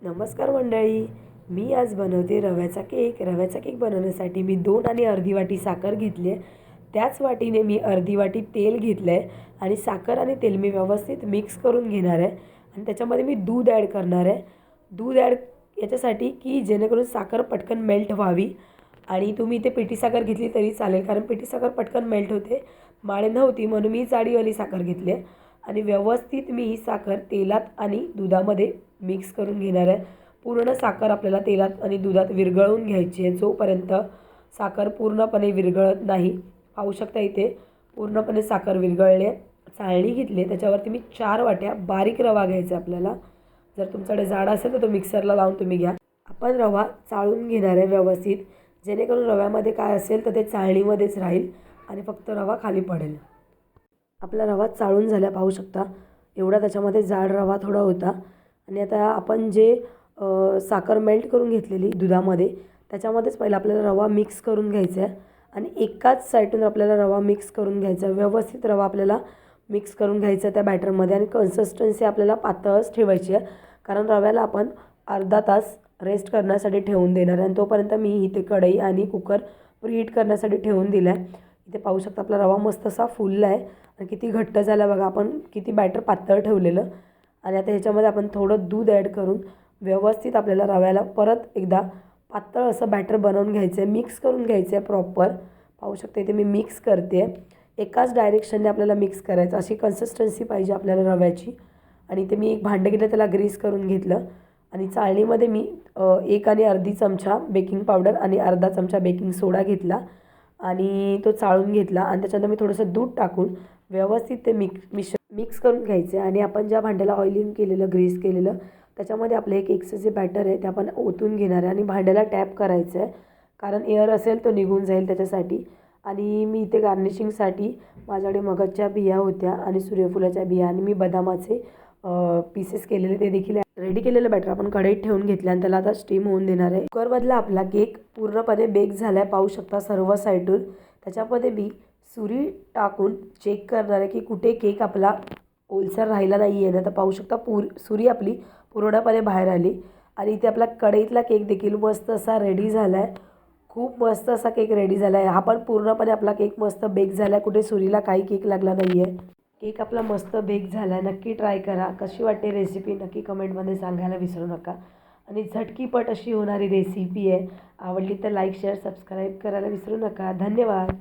नमस्कार मंडळी, मी आज बनवते रव्याचा केक. रव्याचा केक बनवण्यासाठी मी 2 आणि अर्धी वाटी साखर घेतली आहे. त्याच वाटीने मी अर्धी वाटी तेल घेतलं आहे आणि साखर आणि तेल मी व्यवस्थित मिक्स करून घेणार आहे आणि त्याच्यामध्ये मी दूध ॲड करणार आहे. दूध ॲड याच्यासाठी की जेणेकरून साखर पटकन मेल्ट व्हावी. आणि तुम्ही इथे पिठी साखर घेतली तरी चालेल, कारण पिठी साखर पटकन मेल्ट होते. माळे नव्हती म्हणून मी जाडीवाली साखर घेतली आहे. आणि व्यवस्थित मी ही साखर तेलात आणि दुधामध्ये मिक्स करून घेणार आहे. पूर्ण साखर आपल्याला तेलात आणि दुधात विरघळवून घ्यायची आहे. जोपर्यंत साखर पूर्णपणे विरघळत नाही, पाहू शकता इथे पूर्णपणे साखर विरघळली आहे. चाळणी घेतली आहे, त्याच्यावरती मी 4 वाट्या बारीक रवा घ्यायचा आपल्याला. जर तुमच्याकडे जाड असेल तर तो मिक्सरला लावून तुम्ही घ्या. आपण रवा चाळून घेणार आहे व्यवस्थित, जेणेकरून रव्यामध्ये काय असेल तर ते चाळणीमध्येच राहील आणि फक्त रवा खाली पडेल. आपला रवा चाळून झाला, पाहू शकता एवढा त्याच्यामध्ये जाड रवा थोडा होता. आणि आता आपण जे साखर मेल्ट करून घेतलेली दुधामध्ये, त्याच्यामध्येच पहिला आपल्याला रवा मिक्स करून घ्यायचा आहे आणि एकाच साईडून आपल्याला रवा मिक्स करून घ्यायचा आहे. व्यवस्थित रवा आपल्याला मिक्स करून घ्यायचा आहे त्या बॅटरमध्ये. आणि कन्सिस्टन्सी आपल्याला पातळच ठेवायची आहे, कारण रव्याला आपण अर्धा तास रेस्ट करण्यासाठी ठेवून देणार आहे. आणि तोपर्यंत मी इथे कढई आणि कुकर प्रीहीट करण्यासाठी ठेवून दिला आहे. इथे पाहू शकता आपला रवा मस्त असा फुलला आहे आणि किती घट्ट झाला बघा. आपण किती बॅटर पातळ ठेवलेलं. आणि आता ह्याच्यामध्ये आपण थोडं दूध ॲड करून व्यवस्थित आपल्याला रव्याला परत एकदा पातळ असं बॅटर बनवून घ्यायचं आहे, मिक्स करून घ्यायचं आहे प्रॉपर. पाहू शकता इथे मी मिक्स करते. एकाच डायरेक्शनने आपल्याला मिक्स करायचं, अशी कन्सिस्टन्सी पाहिजे आपल्याला रव्याची. आणि इथे मी एक भांडं घेतलं, त्याला ग्रीस करून घेतलं आणि चाळणीमध्ये मी 1 आणि अर्धी चमचा बेकिंग पावडर आणि अर्धा चमचा बेकिंग सोडा घेतला आणि तो चाळून घेतला. आणि त्याच्यानंतर मी थोडंसं दूध टाकून व्यवस्थित ते मिक्स करून घ्यायचे. आणि आपण ज्या भांड्याला ऑइलिंग केलेलं, ग्रीस केलेलं, त्याच्यामध्ये आपलं एक केकचं जे बॅटर आहे ते आपण ओतून घेणार आहे आणि भांड्याला टॅप करायचं आहे, कारण एअर असेल तो निघून जाईल त्याच्यासाठी. आणि मी इथे गार्निशिंगसाठी माझ्याकडे मगजच्या बिया होत्या आणि सूर्यफुलाच्या बिया आणि मी बदामाचे पीसेस केलेले ते देखील रेडी केलेलं बॅटर आपण कढईत ठेवून घेतलं आणि त्याला आता स्टीम होऊन देणार आहे. कुकरमधला आपला केक पूर्णपणे बेक झाला आहे, पाहू शकता सर्व साईडून. त्याच्यामध्ये मी सुरी टाकून चेक करणार आहे की कुठे केक आपला ओलसर राहिला नाही आहे ना. तर पाहू शकता सुरी आपली पूर्णपणे बाहेर आली. आणि इथे आपला कढईतला केक देखील मस्त असा रेडी झाला आहे. खूप मस्त असा केक रेडी झाला आहे. हा पण पूर्णपणे आपला केक मस्त बेक झाला आहे, कुठे सुरीला काही केक लागला नाही आहे. केक आपला मस्त बेक झाला आहे. नक्की ट्राय करा. कशी वाटते रेसिपी नक्की कमेंटमध्ये सांगायला विसरू नका. आणि झटकीपट अशी होणारी रेसिपी आहे. आवडली तर लाईक, शेअर, सबस्क्राईब करायला विसरू नका. धन्यवाद.